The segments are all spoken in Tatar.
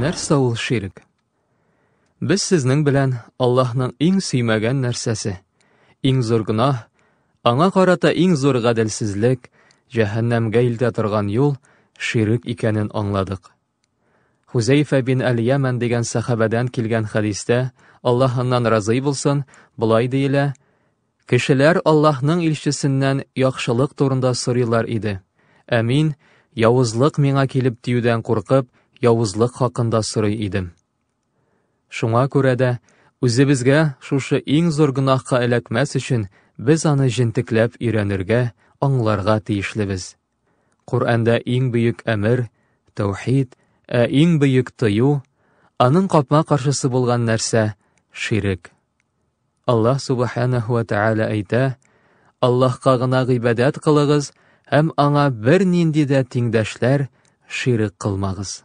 Нәрсә ул ширк? Без сезнең белән Аллаһның иң сөймәгән нәрсәсе, иң зур гөнаһ, аңа карата иң зур гаделсезлек, җәһәннәмгә илтә торган юл ширк икәнен аңладык. Хузейфа бин Әл-Яман дигән сахабадан килгән хадистә, Аллаһыннан разый булсын, булай диелә: кешеләр Аллаһның илчесеннән яхшылык турында сорыйлар иде. Ә мин, явызлык миңа килеп тиюдән куркып, явызлык хакында сорый идем. Шуңа күрә дә, үзебезгә шушы иң зур гөнаһка эләкмәс өчен, без аны җентекләп өйрәнергә, аңларга тиешлебез. Куръәндә иң бөек әмер — тәүхид, ә иң бөек тыю, аның капма каршысы булган нәрсә — ширк. Аллаһ субханаһу ва тәгалә әйтә: Аллаһка гына гыйбадәт кылыгыз һәм аңа бер нинди дә тиңдәшләр ширк кылмагыз.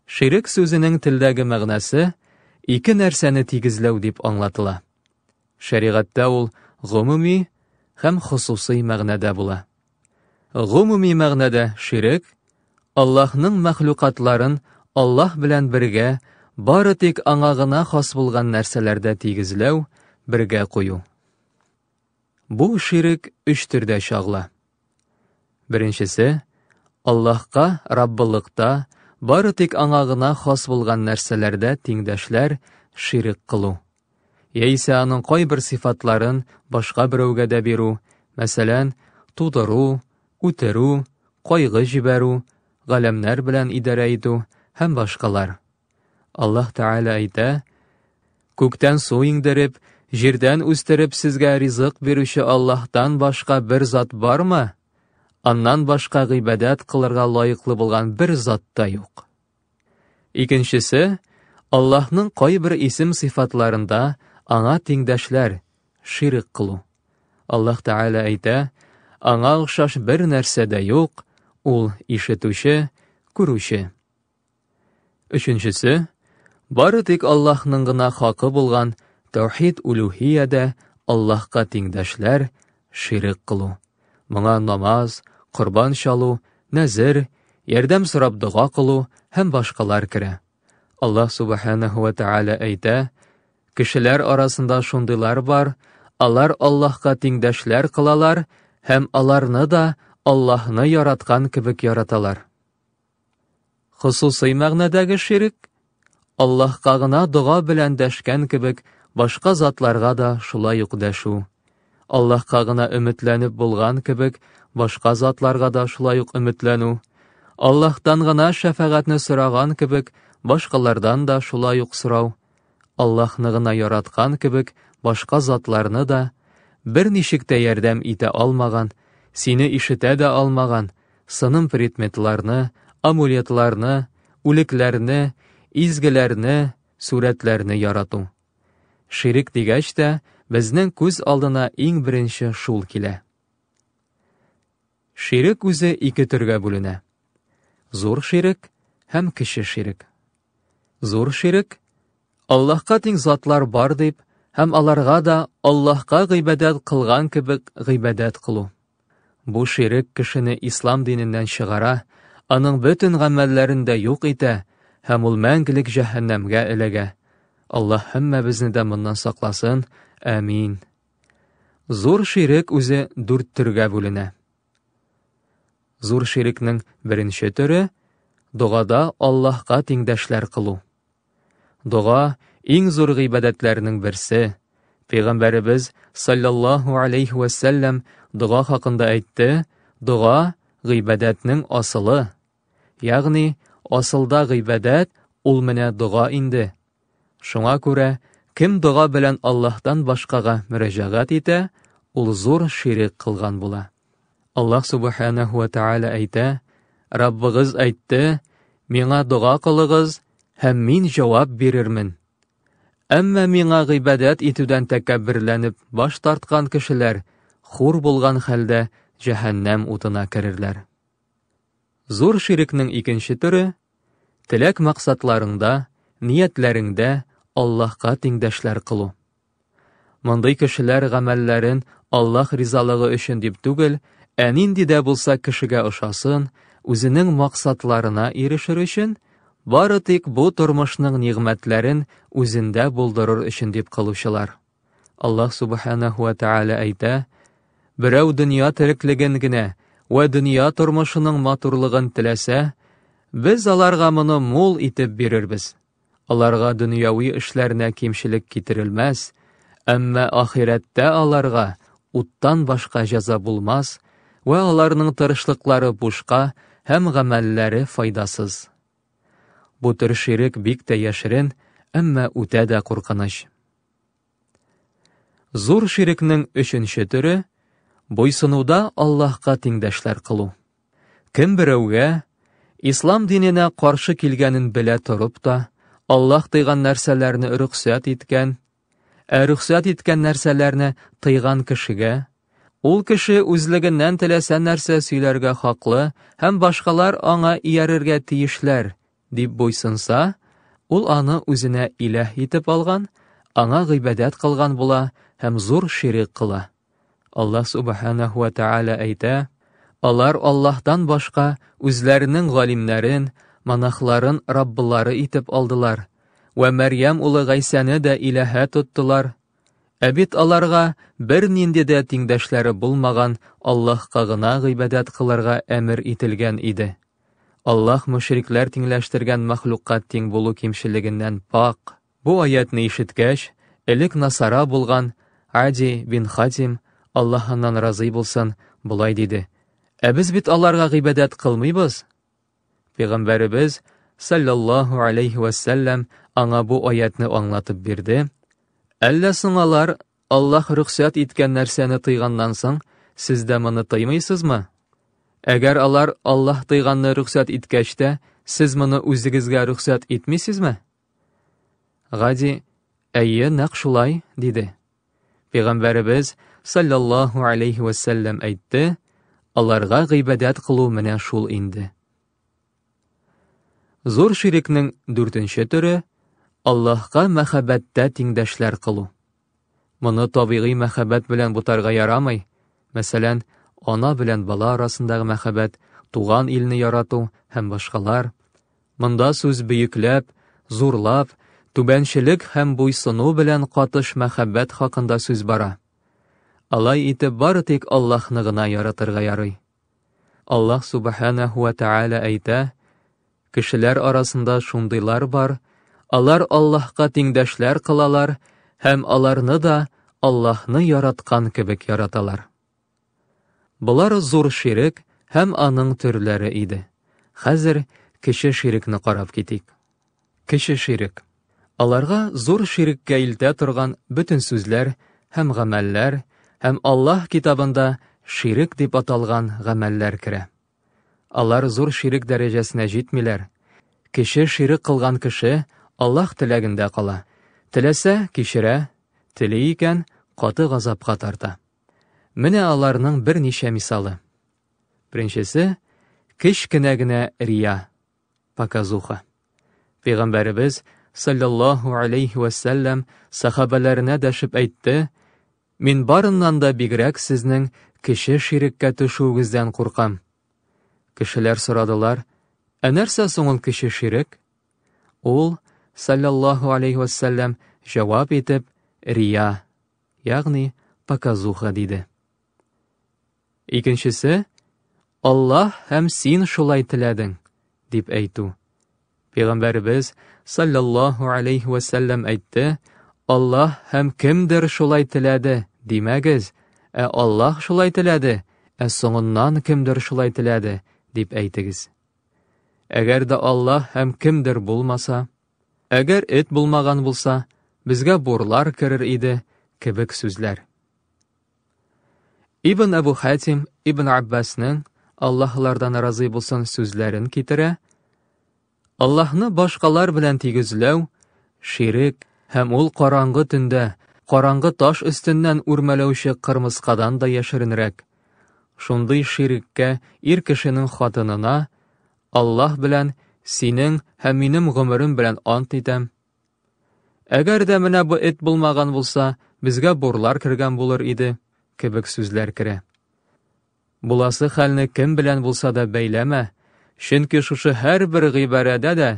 Ширк сүзенең телдәге мәгънәсе ике нәрсәне тигезләү дип аңлатыла. Шәригатьтә ул гомуми һәм хусусый мәгънәдә була. Гомуми мәгънәдә ширк Аллаһның мәхлукатларын Аллаһ белән бергә, бары тик аңа гына хас булган нәрсәләрдә тигезләү, бергә кую. Бу ширк өч төрдә чагыла. Беренчесе, Аллаһка Раббылыкта, бары тик аңа гына хас булган нәрсәләрдә тиңдәшләр ширк кылу. Яисә аның кайбер сифатларын башка берәүгә дә бирү, мәсәлән, тудыру, үтерү, кайгы җибәрү, галәмнәр белән идарә итү һәм башкалар. Аллаһ Тәгалә әйтә: күктән су иңдереп, җирдән үстереп сезгә ризык бирүче Аллаһтан башка бер зат бармы? Аннан башка гыйбадәт кылырга лаеклы булган бер зат та юк. Икенчесе, Аллаһның кайбер исем-сифатларында аңа тиңдәшләр ширк кылу. Аллаһ Тәгалә әйтә: аңа охшаш бер нәрсә дә юк, ул ишетүче, күрүче. Өченчесе, бары тик Аллаһның гына хакы булган тәүхид улухиядә Аллаһка тиңдәшләр ширк кылу. Моңа намаз, корбан чалу, нәзер, ярдәм сорап дуга кылу һәм башкалар керә. Аллаһ субханаһу ва тәгалә әйтә: кешеләр арасында шундыйлар бар, алар Аллаһка тиңдәшләр кылалар һәм аларны да Аллаһны яраткан кебек яраталар. Хусусый мәгънәдәге ширк Аллаһка гына дуга белән дәшкән кебек башка затларга да шулай ук дәшү. Аллаһка гына өметләнеп булган кебек башка затларга да шулай ук өметләнү. Аллаһтан гына шәфәгатьне сораган кебек башкалардан да шулай ук сорау. Аллаһны гына яраткан кебек башка затларны да, бер ничек тә ярдәм итә алмаган, сине ишетә дә алмаган сыным предметларны, амулетларны, үлекләрне, изгеләрне, сурәтләрне ярату. Ширк дигәч тә, безнең күз алдына иң беренче шул килә. Ширк үзе ике төргә бүленә. Зур ширк һәм кече ширк. Зур ширк Аллаһка тиң затлар бар дип, һәм аларга да Аллаһка гыйбадәт кылган кебек гыйбадәт кылу. Бу ширк кешене ислам диненнән чыгара, аның бөтен гамәлләрен дә юк итә һәм ул мәңгелек җәһәннәмгә эләгә. Аллаһ һәммәбезне дә моннан сакласын. Амин. Зур ширк үзе 4 төргә бүленә. Зур ширкнең беренче төре дугада Аллаһка тиңдәшләр кылу. Дуга иң зур гыйбадәтләрнең берсе. Пәйгамбәребез саллаллаһу алейхи ва саллям дуга хакында әйтте: дуга гыйбадәтнең асылы. Ягъни асылда гыйбадәт ул менә дуга инде. Шуңа күрә кем дуга белән Аллаһтан башкага мөрәҗәгать итә, ул зур ширк кылган була. Аллаһ субханаһу ва тәгалә әйтә: Раббыгыз әйтте: миңа дуга кылыгыз һәм мин җавап бирермен. Әмма миңа гыйбадәт итүдән тәкәбберләнеп баш тарткан кешеләр хур булган хәлдә җәһәннәм утына керерләр. Зур ширкнең икенче төре теләк максатларыңда, ниятләреңдә Аллаһка тиңдәшләр кылу. Мондый кешеләр гамәлләрен Аллаһ ризалыгы өчен дип түгел, ә нинди дә булса кешегә ошасын, үзенең максатларына ирешер өчен бары тик бу тормышның нигъмәтләрен үзендә булдырыр өчен дип кылучылар. Аллаһ субханаһу ва тааля әйтә: «Берәү дөнья тереклеген генә ва дөнья тормышының матурлыгын теләсә, без аларга моны мул итеп бирербез. Аларга дөньяви эшләренә кимчелек китерелмәс, әмма ахирәттә аларга уттан башка җәза булмас ва аларның тырышлыклары бушка һәм гамәлләре файдасыз». Бу төр ширк бик тә яшерен, әмма үтә дә куркыныч. Зур ширкнең өченче төре буйсынуда Аллаһка тиңдәшләр кылу. Кем берәүгә ислам диненә каршы килгәнен белә торып та, Аллаһ тыйган нәрсәләрне рөхсәт иткән, рөхсәт иткән нәрсәләрне тыйган кешегә, ул кеше үзлегеннән теләсә нәрсә сөйләргә хаклы һәм башкалар аңа иярергә тиешләр дип буйсынса, ул аны үзенә иләһ итеп алган, аңа гыйбадәт кылган була һәм зур ширк кыла. Аллаһ субханаһу ва тааля әйтә: «Алар Аллаһтан башка үзләренең галимнәрен, монахларын раббылары итеп алдылар, ва Мәрьям улы Гайсәне дә иләһә тоттылар. Ә бит аларга бер нинди дә тиңдәшләре булмаган Аллаһка гына гыйбадәт кылырга әмер ителгән иде. Аллаһ мөшрикләр тиңләштергән мәхлукка тиң булу кимчелегеннән пак». Бу аятны ишеткәч, элек насара булган Ади бин Хатим, Аллаһыннан разый булсын, булай диде: «Ә без бит аларга гыйбадәт кылмыйбыз». Пәйгамбәребез саллаллаһу алейхи ва саллям аңа бу аятны аңлатып бирде. «Әллә соң алар Аллаһ рөхсәт иткән нәрсәне тыйганнан соң, сез дә моны тыймыйсызмы? Әгәр алар Аллаһ тыйганны рөхсәт иткәч тә, сез моны үзегезгә рөхсәт итмисезме?» Гади: «Әйе, нәкъ шулай», диде. Пәйгамбәребез саллаллаһу алейхи ва саллям әйтте: «Аларга гыйбадәт кылу менә шул инде». Зур ширкнең дүртенче төре Аллаһка мәхәббәттә тиңдәшләр кылу. Моны табигый мәхәббәт белән бутарга ярамый. Мәсәлән, ана белән бала арасындагы мәхәббәт, туган илне ярату һәм башкалар. Монда сүз бөекләп, зурлап, түбәнчелек һәм буйсыну белән катыш мәхәббәт хакында сүз бара. Алай итеп бары тик Аллаһны гына яратырга ярый. Аллаһ субханаһу ва тааля әйтә: «Кешеләр арасында шундыйлар бар, алар Аллаһка тиңдәшләр кылалар һәм аларны да Аллаһны яраткан кебек яраталар». Булар зур ширк һәм аның төрләре иде. Хәзер кече ширкне карап китик. Кече ширк. Аларга зур ширккә илтә торган бөтен сүзләр һәм гамәлләр һәм Аллаһ китабында ширк дип аталган гамәлләр керә. Алар зур ширк дәрәҗәсенә җитмиләр. Кече ширк кылган кеше Аллаһ теләгендә кала. Теләсә кичерә, тели икән каты газапка тарта. Менә аларның берничә мисалы. Беренчесе кечкенә генә рия, показуха. Пәйгамбәребез саллаллаһу алейхи ва саллям сахабаларына дәшеп әйтте: «Мин барыннан да бигрәк сезнең кече ширккә төшүегездән куркам». Кешеләр сорадылар: «Ә нәрсә соң ул кече ширк?» Ул саллаллаһу алейхи ва саллям җавап итеп: «Рия, ягъни показуха» диде. Икенчесе «Аллаһ һәм син шулай теләдең» дип әйтү. Пәйгамбәребез саллаллаһу алейхи ва саллям әйтте: «Аллаһ һәм кемдер шулай теләде» димәгез, «Ә Аллаһ шулай теләде, ә соңыннан кемдер шулай теләде» дип әйтегез. Әгәр дә Аллаһ һәм кемдер булмаса, әгәр эт булмаган булса, безгә бурлар керер иде кебек сүзләр. Ибн Абу Хатим Ибн Аббасның, Аллаһлардан разый булсын, сүзләрен китерә: Аллаһны башкалар белән тигезләү ширк һәм ул караңгы төндә, караңгы таш өстеннән үрмәләүче кырмыскадан да яшеренрәк. Шундый ширккә ир кешенең хатынына: Аллаһ белән синең һәм минем гомерем белән ант итәм. Әгәр дә менә бу эт булмаган булса, безгә бурлар кергән булыр иде кебек сүзләр керә. Буласы хәлне кем белән булса да бәйләмә, чөнки шушы һәр бер гыйбарәдә дә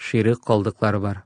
şirик калдыклары бар.